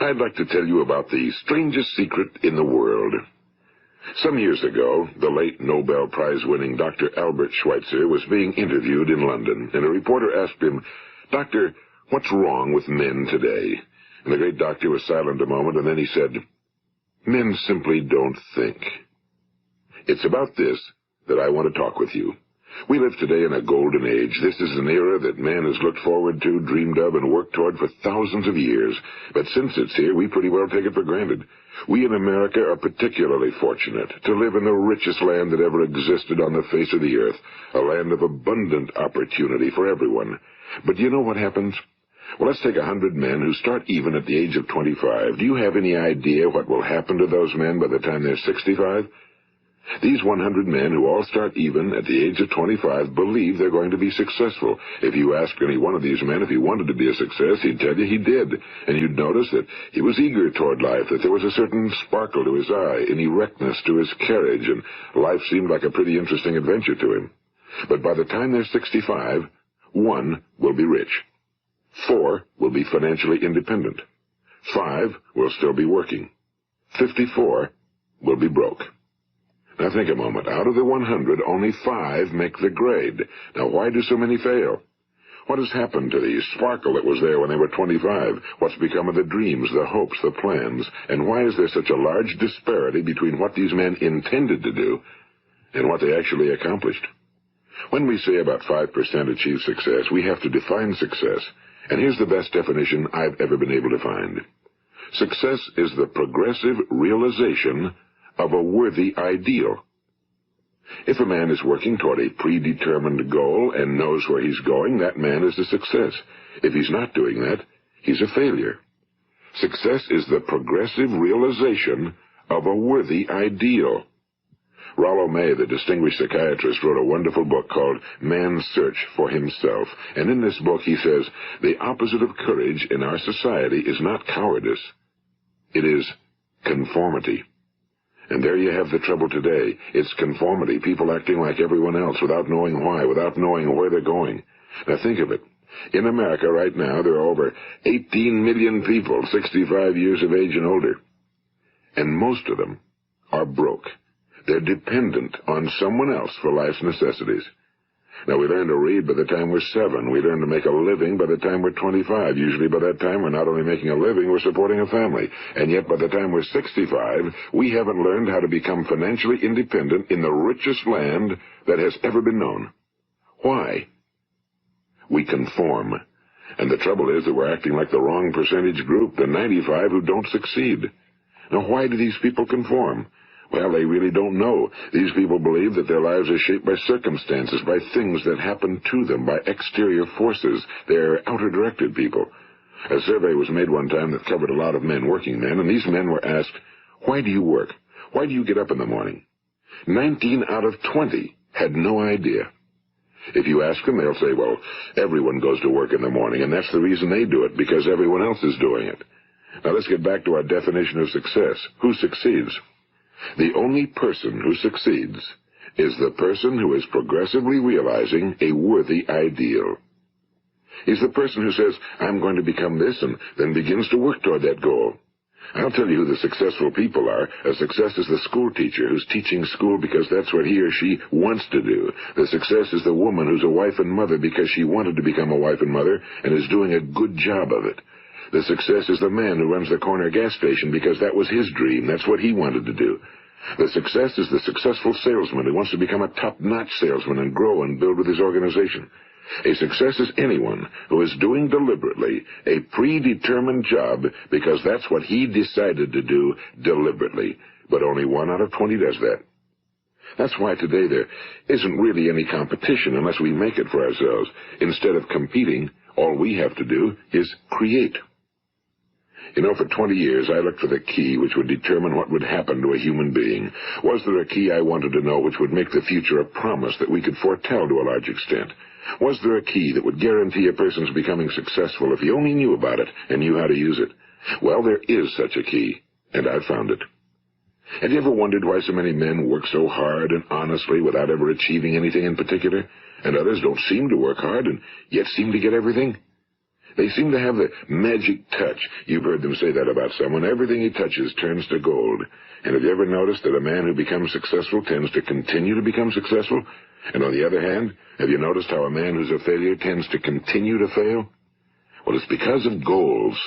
I'd like to tell you about the strangest secret in the world. Some years ago, the late Nobel Prize-winning Dr. Albert Schweitzer was being interviewed in London, and a reporter asked him, "Doctor, what's wrong with men today?" And the great doctor was silent a moment, and then he said, "Men simply don't think." It's about this that I want to talk with you. We live today in a golden age. This is an era that man has looked forward to, dreamed of, and worked toward for thousands of years. But since it's here, we pretty well take it for granted. We in America are particularly fortunate to live in the richest land that ever existed on the face of the earth, a land of abundant opportunity for everyone. But do you know what happens? Well, let's take 100 men who start even at the age of 25. Do you have any idea what will happen to those men by the time they're 65? These 100 men who all start even at the age of 25 believe they're going to be successful. If you ask any one of these men if he wanted to be a success, he'd tell you he did. And you'd notice that he was eager toward life, that there was a certain sparkle to his eye, an erectness to his carriage, and life seemed like a pretty interesting adventure to him. But by the time they're 65, 1 will be rich. 4 will be financially independent. 5 will still be working. 54 will be broke. Now think a moment. Out of the 100, only 5 make the grade. Now why do so many fail? What has happened to the sparkle that was there when they were 25? What's become of the dreams, the hopes, the plans? And why is there such a large disparity between what these men intended to do and what they actually accomplished? When we say about 5% achieve success, we have to define success. And here's the best definition I've ever been able to find. Success is the progressive realization of a worthy ideal. If a man is working toward a predetermined goal and knows where he's going, that man is a success. If he's not doing that, he's a failure. Success is the progressive realization of a worthy ideal. Rollo May, the distinguished psychiatrist, wrote a wonderful book called Man's Search for Himself. And in this book he says, the opposite of courage in our society is not cowardice. It is conformity. And there you have the trouble today. It's conformity, people acting like everyone else without knowing why, without knowing where they're going. Now think of it. In America right now, there are over 18 million people 65 years of age and older. And most of them are broke. They're dependent on someone else for life's necessities. Now, we learn to read by the time we're 7. We learn to make a living by the time we're 25. Usually by that time, we're not only making a living, we're supporting a family. And yet by the time we're 65, we haven't learned how to become financially independent in the richest land that has ever been known. Why? We conform. And the trouble is that we're acting like the wrong percentage group, the 95 who don't succeed. Now, why do these people conform? Well, they really don't know. These people believe that their lives are shaped by circumstances, by things that happen to them, by exterior forces. They're outer-directed people. A survey was made one time that covered a lot of men, working men, and these men were asked, "Why do you work? Why do you get up in the morning?" 19 out of 20 had no idea. If you ask them, they'll say, well, everyone goes to work in the morning, and that's the reason they do it, because everyone else is doing it. Now let's get back to our definition of success. Who succeeds? The only person who succeeds is the person who is progressively realizing a worthy ideal. He's the person who says, I'm going to become this, and then begins to work toward that goal. I'll tell you who the successful people are. A success is the school teacher who's teaching school because that's what he or she wants to do. The success is the woman who's a wife and mother because she wanted to become a wife and mother and is doing a good job of it. The success is the man who runs the corner gas station because that was his dream. That's what he wanted to do. The success is the successful salesman who wants to become a top-notch salesman and grow and build with his organization. A success is anyone who is doing deliberately a predetermined job because that's what he decided to do deliberately. But only 1 out of 20 does that. That's why today there isn't really any competition unless we make it for ourselves. Instead of competing, all we have to do is create. You know, for 20 years I looked for the key which would determine what would happen to a human being. Was there a key I wanted to know which would make the future a promise that we could foretell to a large extent? Was there a key that would guarantee a person's becoming successful if he only knew about it and knew how to use it? Well, there is such a key, and I've found it. Have you ever wondered why so many men work so hard and honestly without ever achieving anything in particular, and others don't seem to work hard and yet seem to get everything? They seem to have the magic touch. You've heard them say that about someone. Everything he touches turns to gold. And have you ever noticed that a man who becomes successful tends to continue to become successful? And on the other hand, have you noticed how a man who's a failure tends to continue to fail? Well, it's because of goals.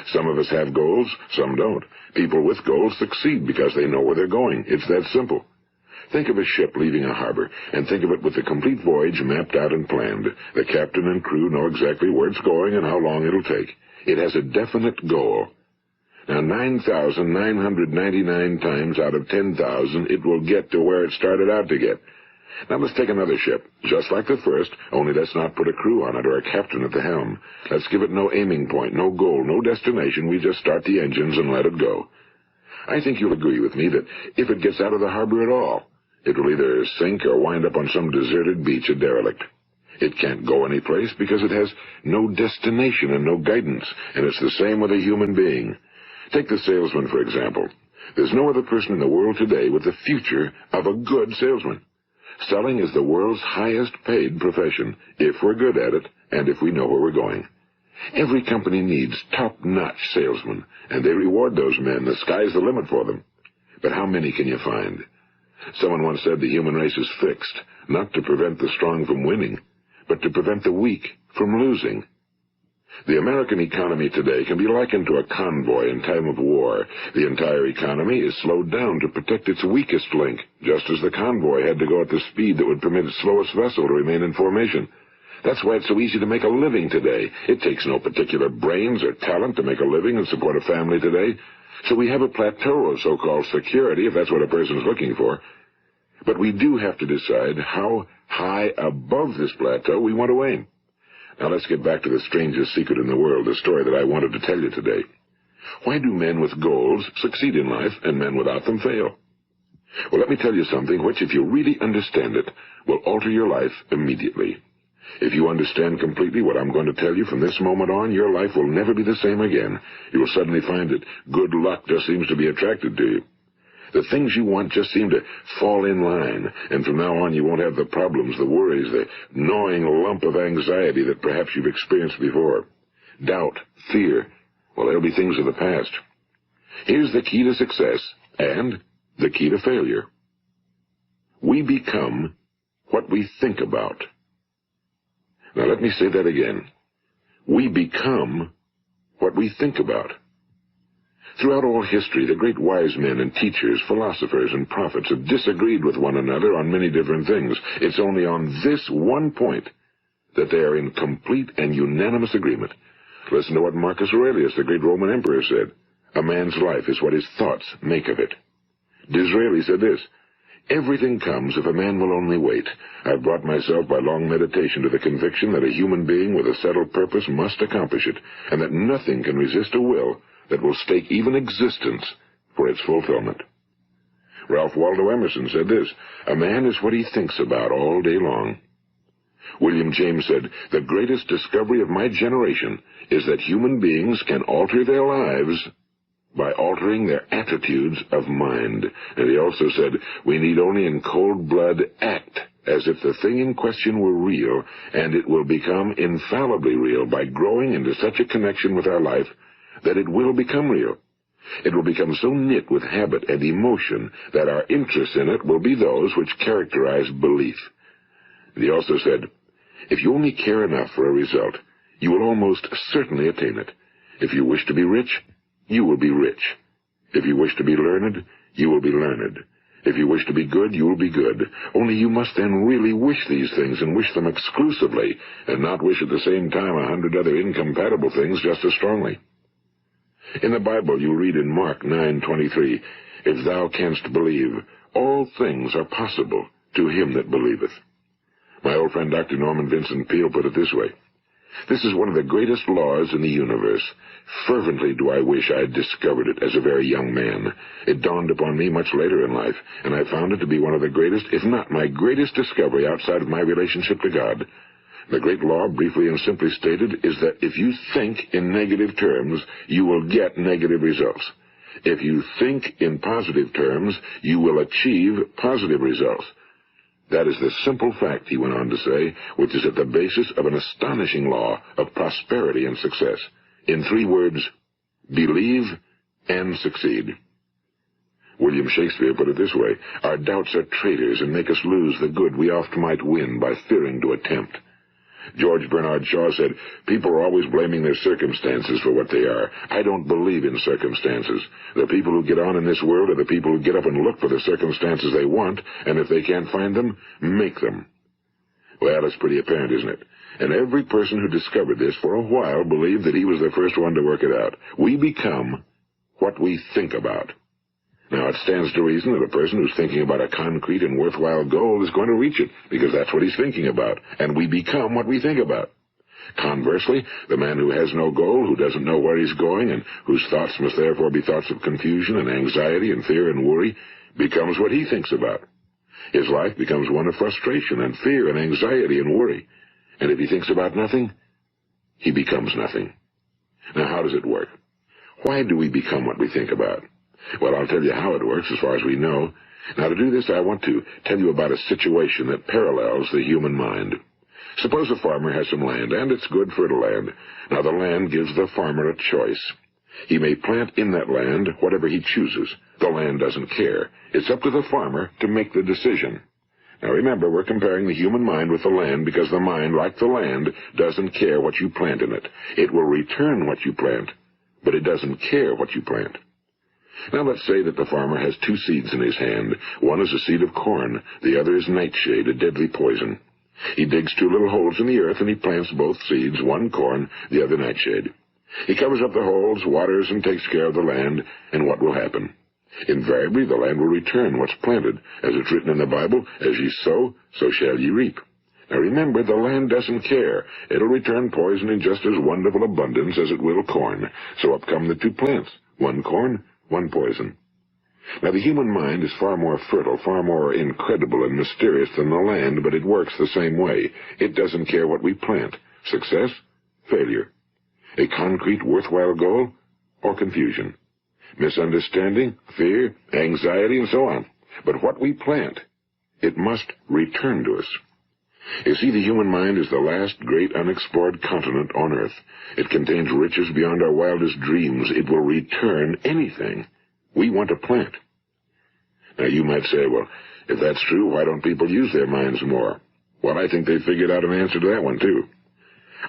Some of us have goals, some don't. People with goals succeed because they know where they're going. It's that simple. Think of a ship leaving a harbor, and think of it with the complete voyage mapped out and planned. The captain and crew know exactly where it's going and how long it'll take. It has a definite goal. Now, 9,999 times out of 10,000, it will get to where it started out to get. Now, let's take another ship, just like the first, only let's not put a crew on it or a captain at the helm. Let's give it no aiming point, no goal, no destination. We just start the engines and let it go. I think you'll agree with me that if it gets out of the harbor at all, it will either sink or wind up on some deserted beach, a derelict. It can't go any place because it has no destination and no guidance, and it's the same with a human being. Take the salesman, for example. There's no other person in the world today with the future of a good salesman. Selling is the world's highest paid profession, if we're good at it and if we know where we're going. Every company needs top-notch salesmen, and they reward those men. The sky's the limit for them. But how many can you find? Someone once said the human race is fixed, not to prevent the strong from winning, but to prevent the weak from losing. The American economy today can be likened to a convoy in time of war. The entire economy is slowed down to protect its weakest link, just as the convoy had to go at the speed that would permit its slowest vessel to remain in formation. That's why it's so easy to make a living today. It takes no particular brains or talent to make a living and support a family today. So we have a plateau of so-called security, if that's what a person's looking for. But we do have to decide how high above this plateau we want to aim. Now let's get back to the strangest secret in the world, the story that I wanted to tell you today. Why do men with goals succeed in life and men without them fail? Well, let me tell you something which, if you really understand it, will alter your life immediately. If you understand completely what I'm going to tell you from this moment on, your life will never be the same again. You will suddenly find that good luck just seems to be attracted to you. The things you want just seem to fall in line, and from now on you won't have the problems, the worries, the gnawing lump of anxiety that perhaps you've experienced before. Doubt, fear, well, they'll be things of the past. Here's the key to success and the key to failure. We become what we think about. Now let me say that again. We become what we think about. Throughout all history, the great wise men and teachers, philosophers and prophets have disagreed with one another on many different things. It's only on this one point that they are in complete and unanimous agreement. Listen to what Marcus Aurelius, the great Roman emperor, said. A man's life is what his thoughts make of it. Disraeli said this, everything comes if a man will only wait. I've brought myself by long meditation to the conviction that a human being with a settled purpose must accomplish it, and that nothing can resist a will that will stake even existence for its fulfillment. Ralph Waldo Emerson said this, a man is what he thinks about all day long. William James said, the greatest discovery of my generation is that human beings can alter their lives by altering their attitudes of mind. And he also said, we need only in cold blood act as if the thing in question were real, and it will become infallibly real by growing into such a connection with our life that it will become real. It will become so knit with habit and emotion that our interest in it will be those which characterize belief. And he also said, if you only care enough for a result, you will almost certainly attain it. If you wish to be rich, you will be rich. If you wish to be learned, you will be learned. If you wish to be good, you will be good. Only you must then really wish these things and wish them exclusively, and not wish at the same time 100 other incompatible things just as strongly. In the Bible, you read in Mark 9:23, if thou canst believe, all things are possible to him that believeth. My old friend Dr. Norman Vincent Peale put it this way, this is one of the greatest laws in the universe. Fervently do I wish I had discovered it as a very young man. It dawned upon me much later in life, and I found it to be one of the greatest, if not my greatest discovery outside of my relationship to God. The great law, briefly and simply stated, is that if you think in negative terms, you will get negative results. If you think in positive terms, you will achieve positive results. That is the simple fact, he went on to say, which is at the basis of an astonishing law of prosperity and success. In 3 words, believe and succeed. William Shakespeare put it this way: our doubts are traitors and make us lose the good we oft might win by fearing to attempt. George Bernard Shaw said, people are always blaming their circumstances for what they are. I don't believe in circumstances. The people who get on in this world are the people who get up and look for the circumstances they want, and if they can't find them, make them. Well, it's pretty apparent, isn't it? And every person who discovered this for a while believed that he was the first one to work it out. We become what we think about. Now, it stands to reason that a person who's thinking about a concrete and worthwhile goal is going to reach it, because that's what he's thinking about, and we become what we think about. Conversely, the man who has no goal, who doesn't know where he's going, and whose thoughts must therefore be thoughts of confusion and anxiety and fear and worry, becomes what he thinks about. His life becomes one of frustration and fear and anxiety and worry. And if he thinks about nothing, he becomes nothing. Now, how does it work? Why do we become what we think about? Well, I'll tell you how it works as far as we know. Now, to do this, I want to tell you about a situation that parallels the human mind. Suppose a farmer has some land, and it's good fertile land. Now, the land gives the farmer a choice. He may plant in that land whatever he chooses. The land doesn't care. It's up to the farmer to make the decision. Now, remember, we're comparing the human mind with the land because the mind, like the land, doesn't care what you plant in it. It will return what you plant, but it doesn't care what you plant. Now, let's say that the farmer has 2 seeds in his hand. One is a seed of corn. The other is nightshade, a deadly poison. He digs 2 little holes in the earth, and he plants both seeds, one corn, the other nightshade. He covers up the holes, waters, and takes care of the land, and what will happen? Invariably, the land will return what's planted. As it's written in the Bible, as ye sow, so shall ye reap. Now remember, the land doesn't care. It'll return poison in just as wonderful abundance as it will corn. So up come the 2 plants, one corn, one poison. Now, the human mind is far more fertile, far more incredible and mysterious than the land, but it works the same way. It doesn't care what we plant. Success, failure. A concrete, worthwhile goal, or confusion. Misunderstanding, fear, anxiety, and so on. But what we plant, it must return to us. You see, the human mind is the last great unexplored continent on Earth. It contains riches beyond our wildest dreams. It will return anything we want to plant. Now, you might say, well, if that's true, why don't people use their minds more? Well, I think they figured out an answer to that one, too.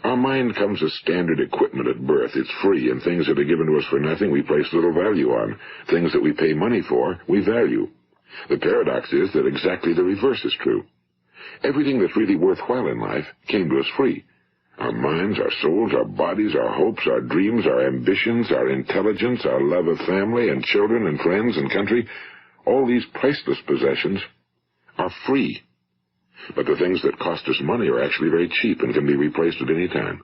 Our mind comes as standard equipment at birth. It's free, and things that are given to us for nothing we place little value on. Things that we pay money for, we value. The paradox is that exactly the reverse is true. Everything that's really worthwhile in life came to us free. Our minds, our souls, our bodies, our hopes, our dreams, our ambitions, our intelligence, our love of family and children and friends and country, all these priceless possessions are free. But the things that cost us money are actually very cheap and can be replaced at any time.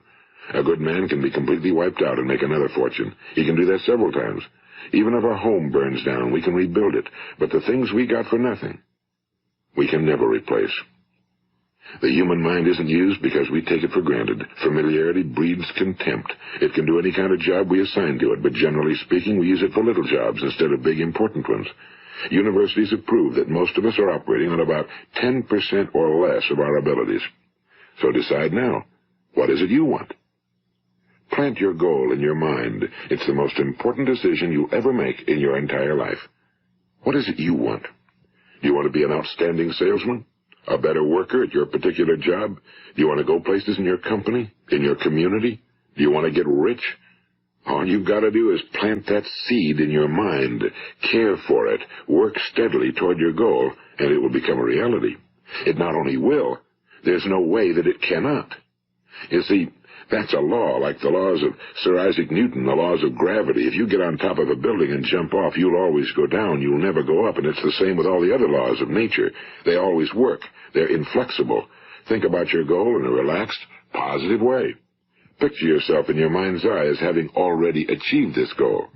A good man can be completely wiped out and make another fortune. He can do that several times. Even if our home burns down, we can rebuild it. But the things we got for nothing, we can never replace. The human mind isn't used because we take it for granted. Familiarity breeds contempt. It can do any kind of job we assign to it, but generally speaking, we use it for little jobs instead of big, important ones. Universities have proved that most of us are operating on about 10% or less of our abilities. So decide now, what is it you want? Plant your goal in your mind. It's the most important decision you'll ever make in your entire life. What is it you want? Do you want to be an outstanding salesman? A better worker at your particular job? Do you want to go places in your company, in your community? Do you want to get rich? All you've got to do is plant that seed in your mind, care for it, work steadily toward your goal, and it will become a reality. It not only will, there's no way that it cannot. You see, that's a law, like the laws of Sir Isaac Newton, the laws of gravity. If you get on top of a building and jump off, you'll always go down. You'll never go up, and it's the same with all the other laws of nature. They always work. They're inflexible. Think about your goal in a relaxed, positive way. Picture yourself in your mind's eye as having already achieved this goal.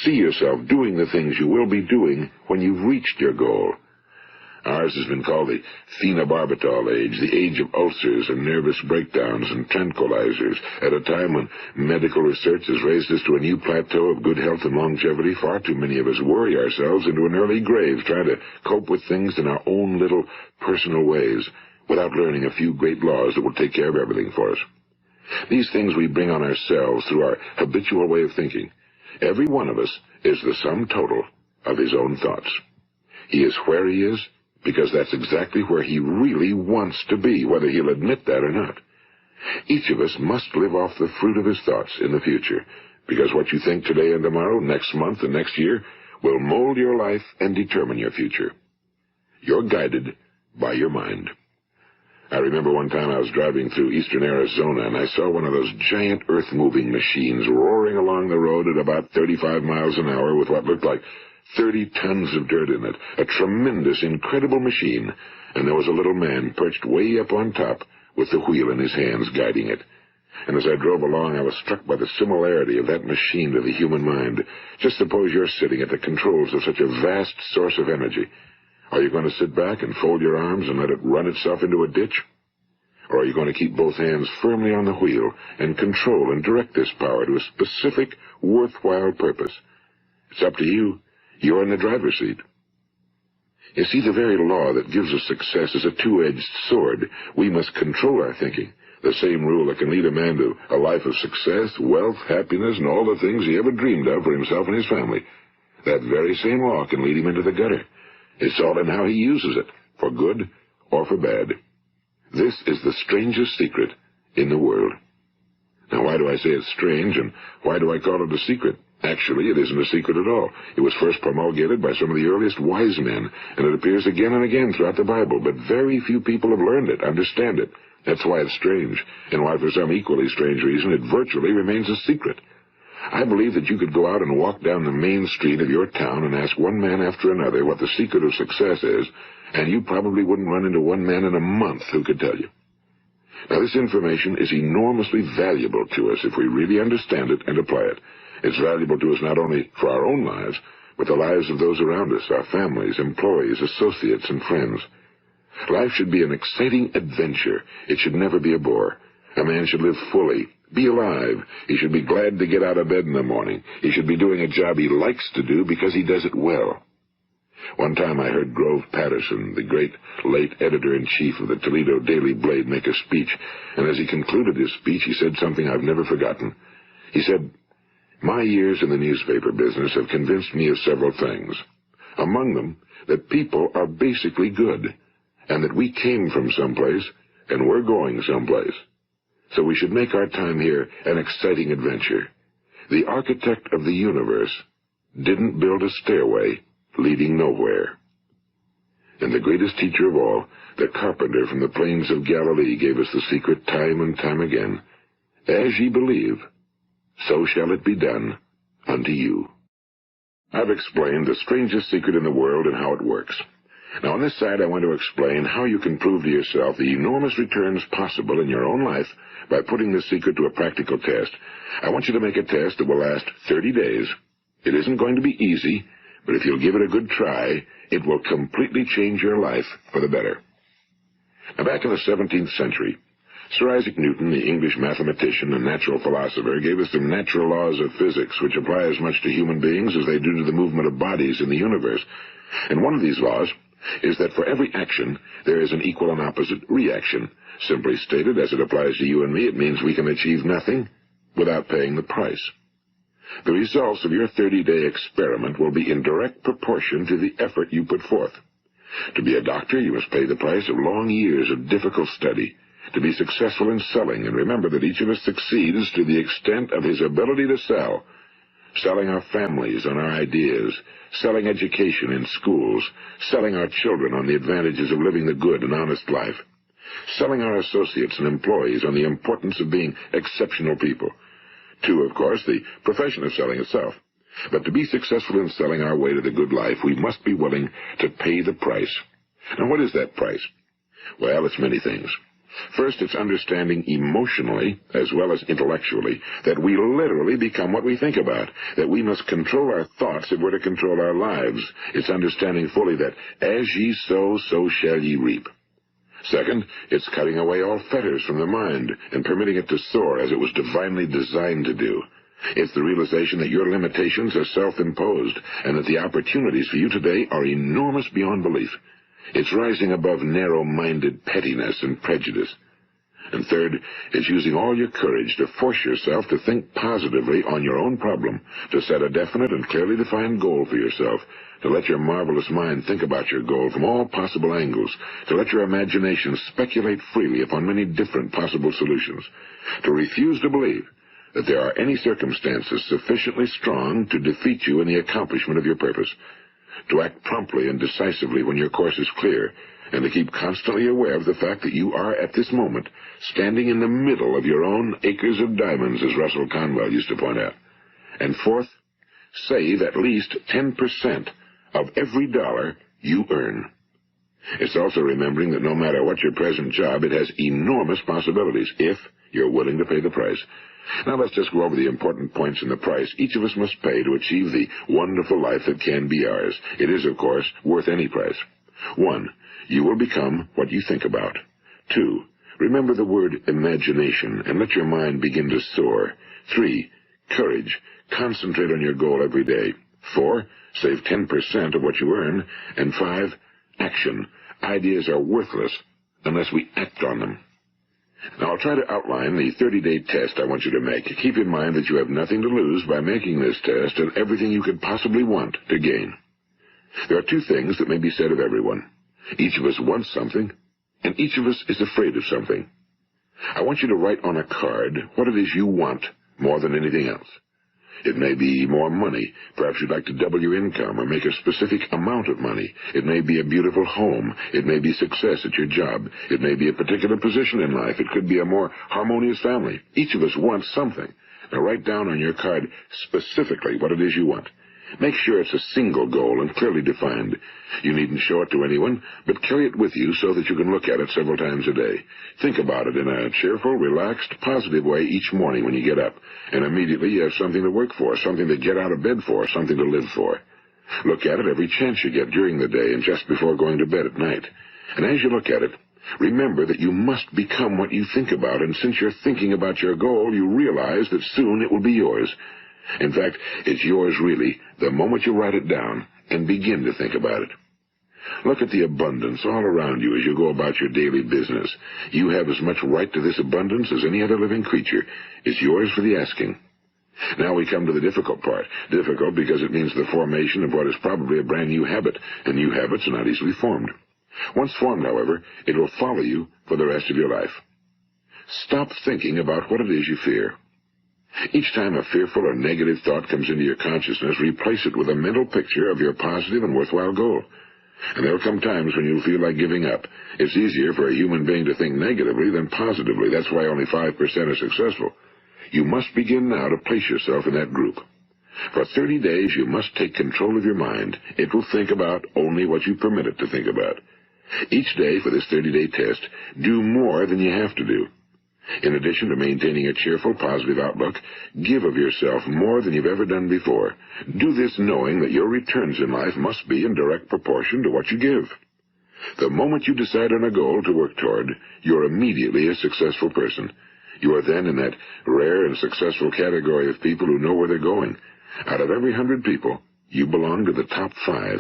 See yourself doing the things you will be doing when you've reached your goal. Ours has been called the phenobarbital age, the age of ulcers and nervous breakdowns and tranquilizers. At a time when medical research has raised us to a new plateau of good health and longevity, far too many of us worry ourselves into an early grave trying to cope with things in our own little personal ways without learning a few great laws that will take care of everything for us. These things we bring on ourselves through our habitual way of thinking. Every one of us is the sum total of his own thoughts. He is where he is because that's exactly where he really wants to be, whether he'll admit that or not. Each of us must live off the fruit of his thoughts in the future, because what you think today and tomorrow, next month and next year, will mold your life and determine your future. You're guided by your mind. I remember one time I was driving through eastern Arizona, and I saw one of those giant earth-moving machines roaring along the road at about 35 miles an hour with what looked like 30 tons of dirt in it. A tremendous, incredible machine, and there was a little man perched way up on top with the wheel in his hands guiding it. And as I drove along, I was struck by the similarity of that machine to the human mind. Just suppose you're sitting at the controls of such a vast source of energy. Are you going to sit back and fold your arms and let it run itself into a ditch? Or are you going to keep both hands firmly on the wheel and control and direct this power to a specific, worthwhile purpose? It's up to you. You're in the driver's seat. You see, the very law that gives us success is a two-edged sword. We must control our thinking. The same rule that can lead a man to a life of success, wealth, happiness, and all the things he ever dreamed of for himself and his family. That very same law can lead him into the gutter. It's all in how he uses it, for good or for bad. This is the strangest secret in the world. Now, why do I say it's strange, and why do I call it a secret? Actually, it isn't a secret at all. It was first promulgated by some of the earliest wise men, and it appears again and again throughout the Bible, but very few people have learned it, understand it. That's why it's strange, and why for some equally strange reason it virtually remains a secret. I believe that you could go out and walk down the main street of your town and ask one man after another what the secret of success is, and you probably wouldn't run into one man in a month who could tell you. Now, this information is enormously valuable to us if we really understand it and apply it. It's valuable to us not only for our own lives, but the lives of those around us, our families, employees, associates, and friends. Life should be an exciting adventure. It should never be a bore. A man should live fully, be alive. He should be glad to get out of bed in the morning. He should be doing a job he likes to do because he does it well. One time I heard Grove Patterson, the great late editor-in-chief of the Toledo Daily Blade, make a speech, and as he concluded his speech, he said something I've never forgotten. He said, "My years in the newspaper business have convinced me of several things. Among them, that people are basically good, and that we came from someplace, and we're going someplace. So we should make our time here an exciting adventure. The architect of the universe didn't build a stairway leading nowhere." And the greatest teacher of all, the carpenter from the plains of Galilee, gave us the secret time and time again. As ye believe, so shall it be done unto you. I've explained the strangest secret in the world and how it works. Now, on this side, I want to explain how you can prove to yourself the enormous returns possible in your own life by putting this secret to a practical test. I want you to make a test that will last 30 days. It isn't going to be easy, but if you'll give it a good try, it will completely change your life for the better. Now, back in the 17th century, Sir Isaac Newton, the English mathematician and natural philosopher, gave us some natural laws of physics which apply as much to human beings as they do to the movement of bodies in the universe. And one of these laws is that for every action, there is an equal and opposite reaction. Simply stated, as it applies to you and me, it means we can achieve nothing without paying the price. The results of your 30-day experiment will be in direct proportion to the effort you put forth. To be a doctor, you must pay the price of long years of difficult study. To be successful in selling, and remember that each of us succeeds to the extent of his ability to sell. Selling our families on our ideas, selling education in schools, selling our children on the advantages of living the good and honest life, selling our associates and employees on the importance of being exceptional people. To, of course, the profession of selling itself. But to be successful in selling our way to the good life, we must be willing to pay the price. Now, what is that price? Well, it's many things. First, it's understanding emotionally, as well as intellectually, that we literally become what we think about, that we must control our thoughts if we're to control our lives. It's understanding fully that as ye sow, so shall ye reap. Second, it's cutting away all fetters from the mind and permitting it to soar as it was divinely designed to do. It's the realization that your limitations are self-imposed and that the opportunities for you today are enormous beyond belief. It's rising above narrow-minded pettiness and prejudice. And third, it's using all your courage to force yourself to think positively on your own problem, to set a definite and clearly defined goal for yourself, to let your marvelous mind think about your goal from all possible angles, to let your imagination speculate freely upon many different possible solutions, to refuse to believe that there are any circumstances sufficiently strong to defeat you in the accomplishment of your purpose, to act promptly and decisively when your course is clear, and to keep constantly aware of the fact that you are, at this moment, standing in the middle of your own acres of diamonds, as Russell Conwell used to point out. And fourth, save at least 10% of every dollar you earn. It's also remembering that no matter what your present job, it has enormous possibilities, if you're willing to pay the price. Now let's just go over the important points in the price each of us must pay to achieve the wonderful life that can be ours. It is, of course, worth any price. 1. You will become what you think about. 2. Remember the word imagination and let your mind begin to soar. 3. Courage. Concentrate on your goal every day. 4. Save 10% of what you earn. And 5. Action. Ideas are worthless unless we act on them. Now, I'll try to outline the 30-day test I want you to make. Keep in mind that you have nothing to lose by making this test and everything you could possibly want to gain. There are 2 things that may be said of everyone. Each of us wants something, and each of us is afraid of something. I want you to write on a card what it is you want more than anything else. It may be more money. Perhaps you'd like to double your income or make a specific amount of money. It may be a beautiful home. It may be success at your job. It may be a particular position in life. It could be a more harmonious family. Each of us wants something. Now write down on your card specifically what it is you want. Make sure it's a single goal and clearly defined. You needn't show it to anyone, but carry it with you so that you can look at it several times a day. Think about it in a cheerful, relaxed, positive way each morning when you get up, and immediately you have something to work for, something to get out of bed for, something to live for. Look at it every chance you get during the day and just before going to bed at night. And as you look at it, remember that you must become what you think about, and since you're thinking about your goal, you realize that soon it will be yours. In fact, it's yours really the moment you write it down and begin to think about it. Look at the abundance all around you as you go about your daily business. You have as much right to this abundance as any other living creature. It's yours for the asking. Now we come to the difficult part. Difficult because it means the formation of what is probably a brand new habit, and new habits are not easily formed. Once formed, however, it will follow you for the rest of your life. Stop thinking about what it is you fear. Each time a fearful or negative thought comes into your consciousness, replace it with a mental picture of your positive and worthwhile goal. And there will come times when you'll feel like giving up. It's easier for a human being to think negatively than positively. That's why only 5% are successful. You must begin now to place yourself in that group. For 30 days, you must take control of your mind. It will think about only what you permit it to think about. Each day for this 30-day test, do more than you have to do. In addition to maintaining a cheerful, positive outlook, give of yourself more than you've ever done before. Do this knowing that your returns in life must be in direct proportion to what you give. The moment you decide on a goal to work toward, you're immediately a successful person. You are then in that rare and successful category of people who know where they're going. Out of every 100 people, you belong to the top 5.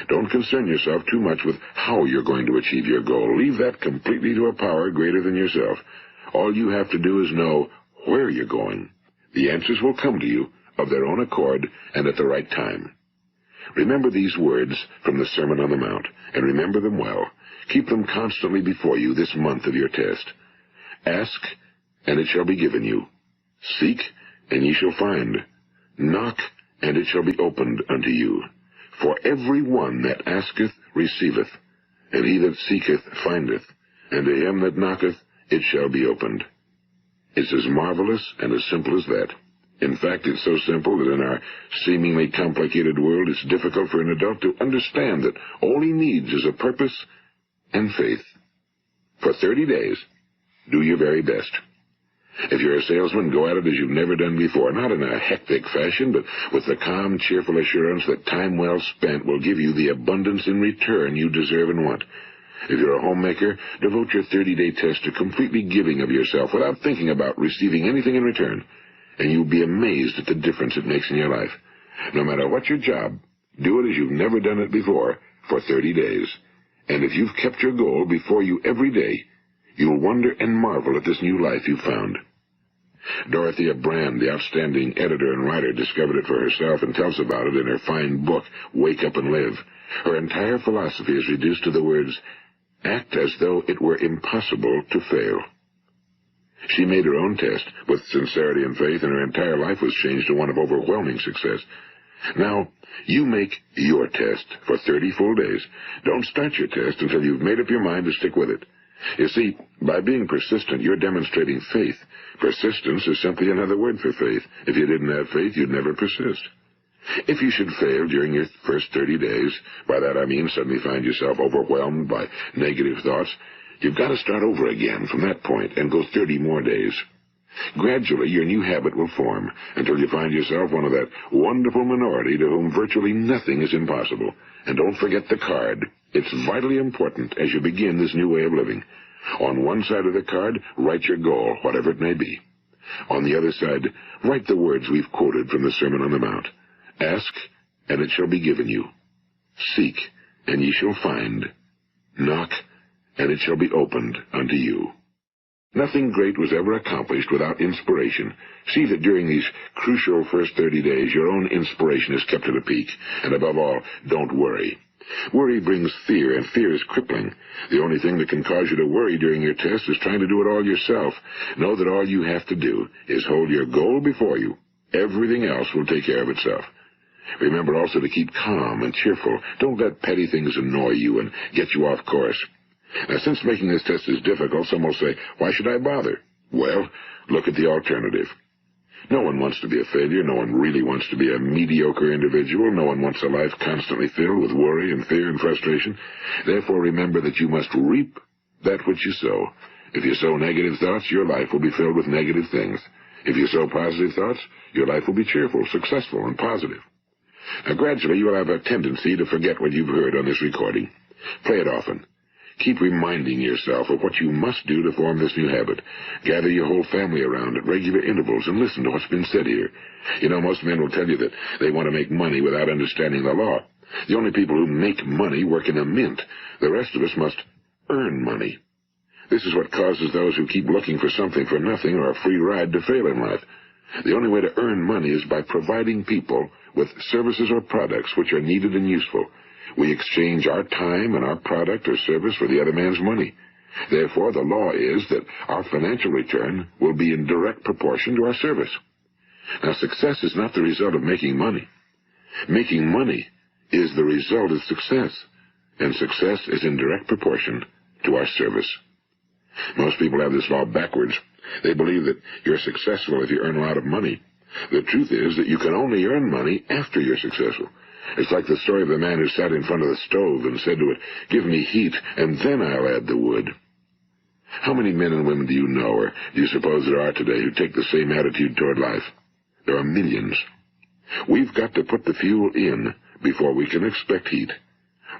Don't concern yourself too much with how you're going to achieve your goal. Leave that completely to a power greater than yourself. All you have to do is know where you're going. The answers will come to you of their own accord and at the right time. Remember these words from the Sermon on the Mount, and remember them well. Keep them constantly before you this month of your test. Ask, and it shall be given you. Seek, and ye shall find. Knock, and it shall be opened unto you. For every one that asketh receiveth, and he that seeketh findeth, and to him that knocketh it shall be opened. It's as marvelous and as simple as that. In fact, it's so simple that in our seemingly complicated world, it's difficult for an adult to understand that all he needs is a purpose and faith. For 30 days, Do your very best. If you're a salesman, go at it as you've never done before, not in a hectic fashion, but with the calm, cheerful assurance that time well spent will give you the abundance in return you deserve and want. If you're a homemaker, devote your 30-day test to completely giving of yourself without thinking about receiving anything in return, and you'll be amazed at the difference it makes in your life. No matter what your job, do it as you've never done it before for 30 days. And if you've kept your goal before you every day, you'll wonder and marvel at this new life you've found. Dorothea Brand, the outstanding editor and writer, discovered it for herself and tells about it in her fine book, Wake Up and Live. Her entire philosophy is reduced to the words, act as though it were impossible to fail. She made her own test with sincerity and faith, and her entire life was changed to one of overwhelming success. Now, you make your test for 30 full days. Don't start your test until you've made up your mind to stick with it. You see, by being persistent, you're demonstrating faith. Persistence is simply another word for faith. If you didn't have faith, you'd never persist. If you should fail during your first 30 days, by that I mean suddenly find yourself overwhelmed by negative thoughts, you've got to start over again from that point and go 30 more days. Gradually, your new habit will form until you find yourself one of that wonderful minority to whom virtually nothing is impossible. And don't forget the card. It's vitally important as you begin this new way of living. On one side of the card, write your goal, whatever it may be. On the other side, write the words we've quoted from the Sermon on the Mount. Ask, and it shall be given you. Seek, and ye shall find. Knock, and it shall be opened unto you. Nothing great was ever accomplished without inspiration. See that during these crucial first 30 days, your own inspiration is kept at a peak. And above all, don't worry. Worry brings fear, and fear is crippling. The only thing that can cause you to worry during your test is trying to do it all yourself. Know that all you have to do is hold your goal before you. Everything else will take care of itself. Remember also to keep calm and cheerful. Don't let petty things annoy you and get you off course. Now, since making this test is difficult, some will say, why should I bother? Well, look at the alternative. No one wants to be a failure. No one really wants to be a mediocre individual. No one wants a life constantly filled with worry and fear and frustration. Therefore, remember that you must reap that which you sow. If you sow negative thoughts, your life will be filled with negative things. If you sow positive thoughts, your life will be cheerful, successful, and positive. Now, gradually, you will have a tendency to forget what you've heard on this recording. Play it often. Keep reminding yourself of what you must do to form this new habit. Gather your whole family around at regular intervals and listen to what's been said here. You know, most men will tell you that they want to make money without understanding the law. The only people who make money work in a mint. The rest of us must earn money. This is what causes those who keep looking for something for nothing or a free ride to fail in life. The only way to earn money is by providing people with services or products which are needed and useful. We exchange our time and our product or service for the other man's money. Therefore, the law is that our financial return will be in direct proportion to our service. Now, success is not the result of making money. Making money is the result of success, and success is in direct proportion to our service. Most people have this law backwards. They believe that you're successful if you earn a lot of money. The truth is that you can only earn money after you're successful. It's like the story of the man who sat in front of the stove and said to it, give me heat, and then I'll add the wood. How many men and women do you know, or do you suppose there are today, who take the same attitude toward life? There are millions. We've got to put the fuel in before we can expect heat.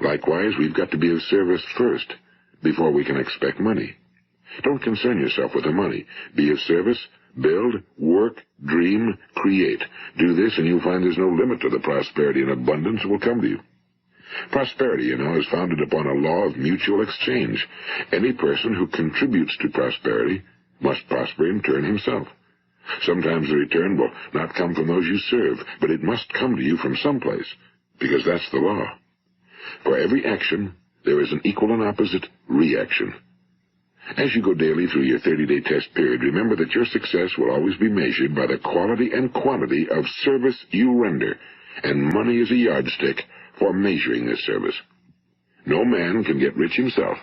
Likewise, we've got to be of service first before we can expect money. Don't concern yourself with the money. Be of service, build, work, dream, create. Do this, and you'll find there's no limit to the prosperity and abundance that will come to you. Prosperity, you know, is founded upon a law of mutual exchange. Any person who contributes to prosperity must prosper in turn himself. Sometimes the return will not come from those you serve, but it must come to you from someplace, because that's the law. For every action, there is an equal and opposite reaction. As you go daily through your 30-day test period, remember that your success will always be measured by the quality and quantity of service you render, and money is a yardstick for measuring this service. No man can get rich himself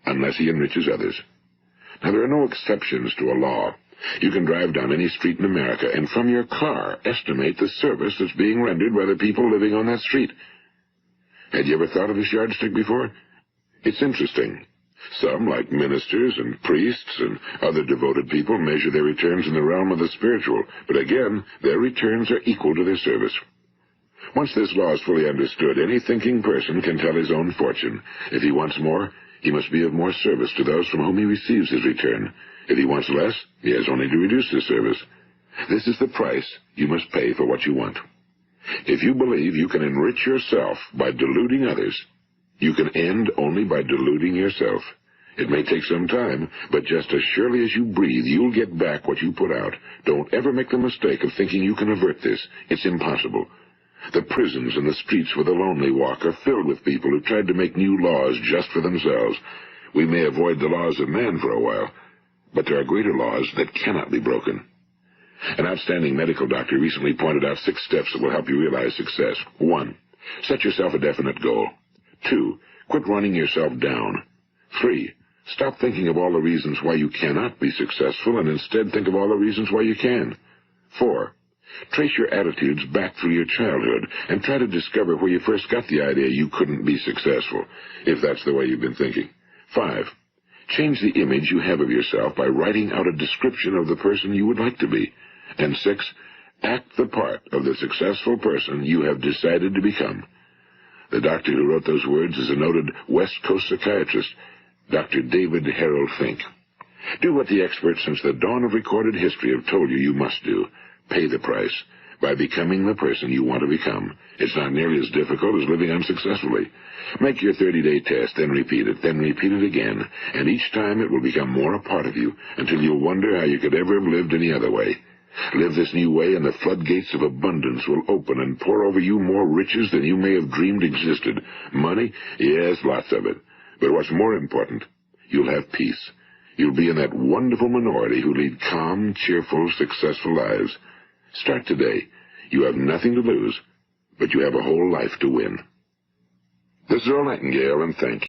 unless he enriches others. Now, there are no exceptions to a law. You can drive down any street in America and from your car estimate the service that's being rendered by the people living on that street. Had you ever thought of this yardstick before? It's interesting. Some, like ministers and priests and other devoted people, measure their returns in the realm of the spiritual, but again, their returns are equal to their service. Once this law is fully understood, any thinking person can tell his own fortune. If he wants more, he must be of more service to those from whom he receives his return. If he wants less, he has only to reduce his service. This is the price you must pay for what you want. If you believe you can enrich yourself by deluding others, you can end only by deluding yourself. It may take some time, but just as surely as you breathe, you'll get back what you put out. Don't ever make the mistake of thinking you can avert this. It's impossible. The prisons and the streets where the lonely walk are filled with people who tried to make new laws just for themselves. We may avoid the laws of man for a while, but there are greater laws that cannot be broken. An outstanding medical doctor recently pointed out 6 steps that will help you realize success. 1. Set yourself a definite goal. 2. Quit running yourself down. 3. Stop thinking of all the reasons why you cannot be successful and instead think of all the reasons why you can. 4. Trace your attitudes back through your childhood and try to discover where you first got the idea you couldn't be successful, if that's the way you've been thinking. 5. Change the image you have of yourself by writing out a description of the person you would like to be. And 6. Act the part of the successful person you have decided to become. The doctor who wrote those words is a noted West Coast psychiatrist, Dr. David Harold Fink. Do what the experts since the dawn of recorded history have told you must do. Pay the price by becoming the person you want to become. It's not nearly as difficult as living unsuccessfully. Make your 30-day test, then repeat it again, and each time it will become more a part of you until you'll wonder how you could ever have lived any other way. Live this new way, and the floodgates of abundance will open and pour over you more riches than you may have dreamed existed. Money? Yes, lots of it. But what's more important, you'll have peace. You'll be in that wonderful minority who lead calm, cheerful, successful lives. Start today. You have nothing to lose, but you have a whole life to win. This is Earl Nightingale, and thank you.